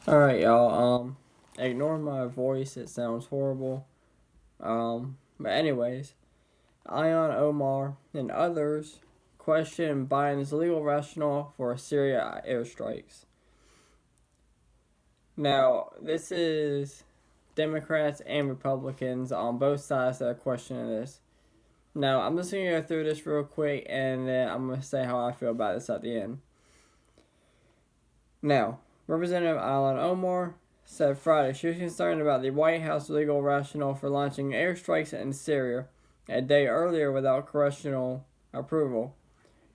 Alright, y'all. Ignore my voice, it sounds horrible. But anyways, Ilhan Omar and others question Biden's legal rationale for Syria airstrikes. Now, this is Democrats and Republicans on both sides that are questioning this. Now, I'm just going to go through this real quick and then I'm going to say how I feel about this at the end. Now, Representative Ilhan Omar said Friday she was concerned about the White House legal rationale for launching airstrikes in Syria a day earlier without congressional approval.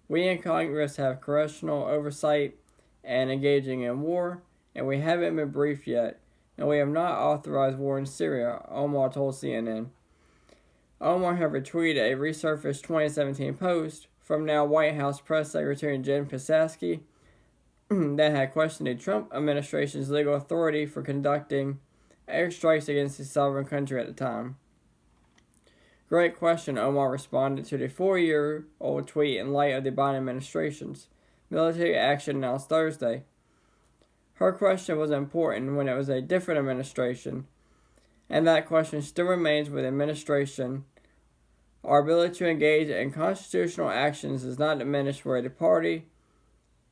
We in Congress have congressional oversight and engaging in war, and we haven't been briefed yet, and we have not authorized war in Syria, Omar told CNN. Omar had retweeted a resurfaced 2017 post from now White House Press Secretary Jen Psaki that had questioned the Trump administration's legal authority for conducting airstrikes against the sovereign country at the time. Great question, Omar responded to the 4-year-old tweet in light of the Biden administration's military action announced Thursday. Her question was important when it was a different administration, and that question still remains with the administration. Our ability to engage in constitutional actions is not diminished for the party,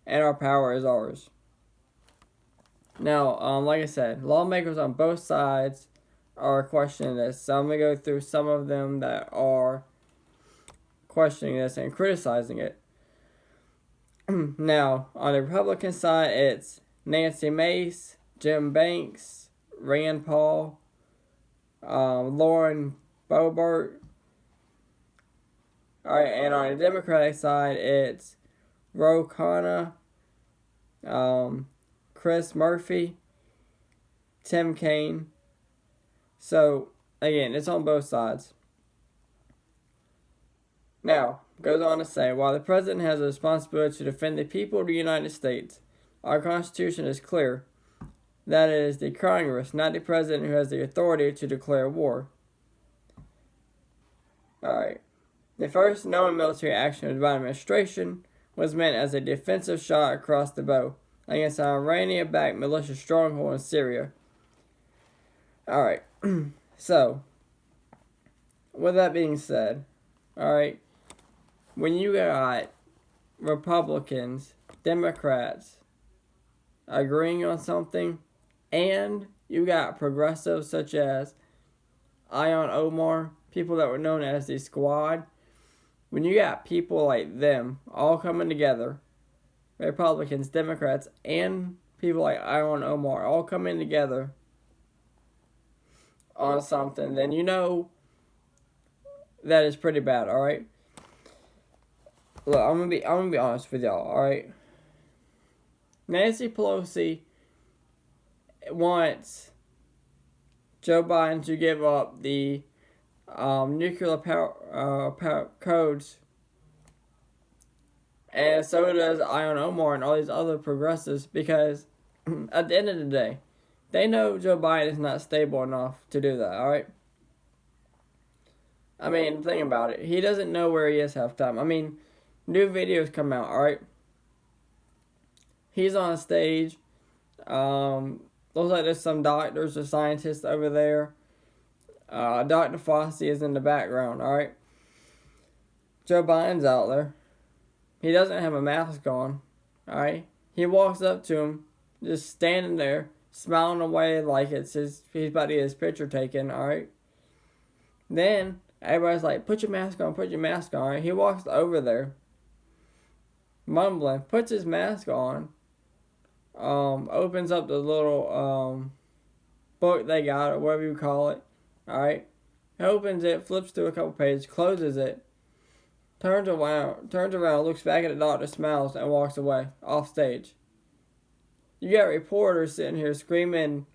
and our power is ours. Now, like I said, lawmakers on both sides are questioning this. So I'm going to go through some of them that are questioning this and criticizing it. Now, on the Republican side, it's Nancy Mace, Jim Banks, Rand Paul, Lauren Boebert. All right, and on the Democratic side, it's Ro Khanna, Chris Murphy, Tim Kaine. So, again, it's on both sides. Now, goes on to say, while the president has a responsibility to defend the people of the United States, our Constitution is clear. That it is the Congress, not the president, who has the authority to declare war. Alright. The first known military action of the Biden administration was meant as a defensive shot across the bow against an Iranian-backed militia stronghold in Syria. Alright. So, with that being said, alright, when you got Republicans, Democrats agreeing on something, and you got progressives such as Ilhan Omar, people that were known as the Squad, when you got people like them all coming together, Republicans, Democrats, and people like Ilhan Omar all coming together on something, then you know that is pretty bad, alright? Look, I'm gonna be honest with y'all, alright? Nancy Pelosi wants Joe Biden to give up the nuclear power codes, and so does Ilhan Omar and all these other progressives, because at the end of the day, they know Joe Biden is not stable enough to do that, alright? I mean, think about it. He doesn't know where he is half the time. I mean, new videos come out, alright? He's on stage. Looks like there's some doctors or scientists over there. Dr. Fauci is in the background, alright? Joe Biden's out there. He doesn't have a mask on, alright? He walks up to him, just standing there, smiling away like he's about to get his picture taken, alright? Then, everybody's like, put your mask on, alright? He walks over there, mumbling, puts his mask on, opens up the little book they got, or whatever you call it, alright? He opens it, flips through a couple pages, closes it, turns around, looks back at the doctor, smiles, and walks away, off stage. You got reporters sitting here screaming,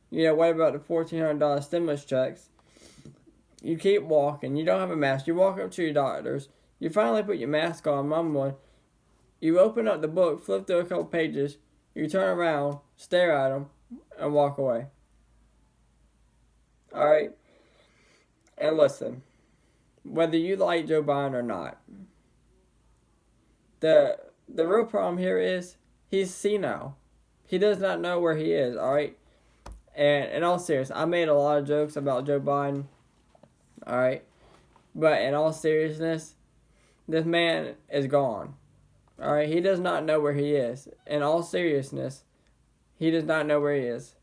what about the $1,400 stimulus checks? You keep walking, you don't have a mask, you walk up to your doctors, you finally put your mask on, mumbling, you open up the book, flip through a couple pages, you turn around, stare at them, and walk away. Alright? And listen, whether you like Joe Biden or not, the real problem here is he's senile. he does not know where he is. All right, and in all seriousness, I made a lot of jokes about Joe Biden. All right, but in all seriousness, this man is gone. All right, he does not know where he is. In all seriousness, he does not know where he is.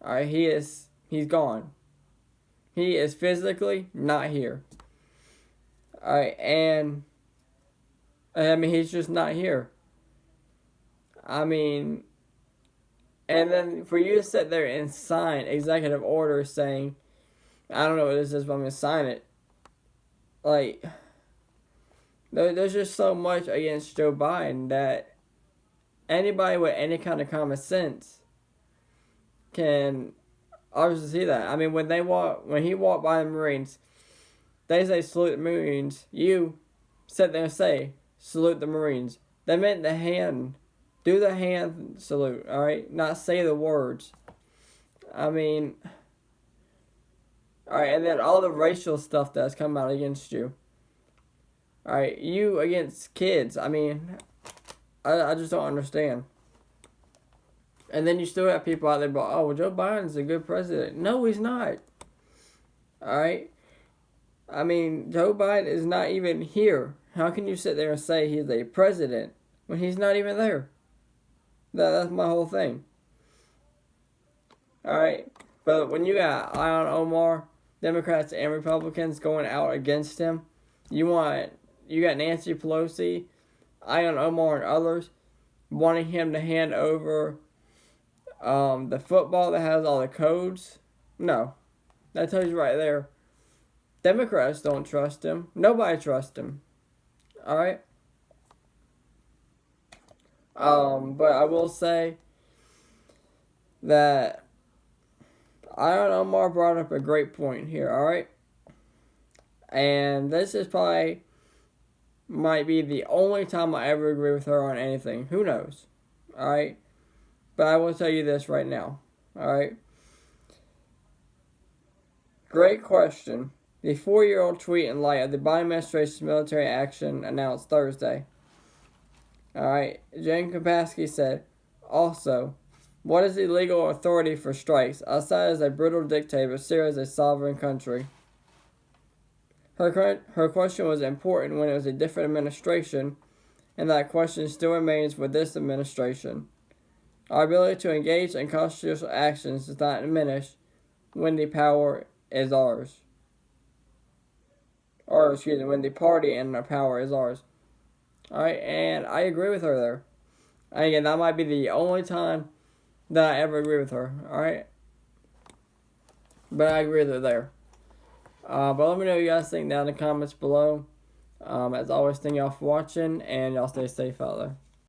All right, he's gone. He is physically not here. All right, and I mean he's just not here. I mean, and then for you to sit there and sign executive orders saying, I don't know what this is, but I'm gonna sign it. Like, there's just so much against Joe Biden that anybody with any kind of common sense can obviously see that. I mean, when he walked by the Marines, they say salute the Marines. You sit there and say salute the Marines. They meant the hand. Do the hand salute, all right? Not say the words. I mean, all right, and then all the racial stuff that's come out against you. All right, you against kids. I mean, I just don't understand. And then you still have people out there, but oh, well, Joe Biden's a good president. No, he's not. All right. I mean, Joe Biden is not even here. How can you sit there and say he's a president when he's not even there? That's my whole thing. All right. But when you got Ilhan Omar, Democrats and Republicans going out against him, you got Nancy Pelosi, Ilhan Omar, and others wanting him to hand over the football that has all the codes. No, that tells you right there. Democrats don't trust him. Nobody trusts him. All right. But I will say that Ilhan Omar brought up a great point here. All right, and this is probably might be the only time I ever agree with her on anything. Who knows? All right, but I will tell you this right now. All right. Great question. The 4-year-old tweet in light of the Biden administration's military action announced Thursday. Alright, Jen Kapasky said, also, what is the legal authority for strikes? Assad is a brutal dictator, Syria is a sovereign country. Her question was important when it was a different administration, and that question still remains with this administration. Our ability to engage in constitutional actions does not diminish when the power is ours. Or, excuse me, when the party and the power is ours. Alright, and I agree with her there. And again, that might be the only time that I ever agree with her. Alright? But I agree with her there. But let me know what you guys think down in the comments below. As always, thank y'all for watching, and y'all stay safe out there.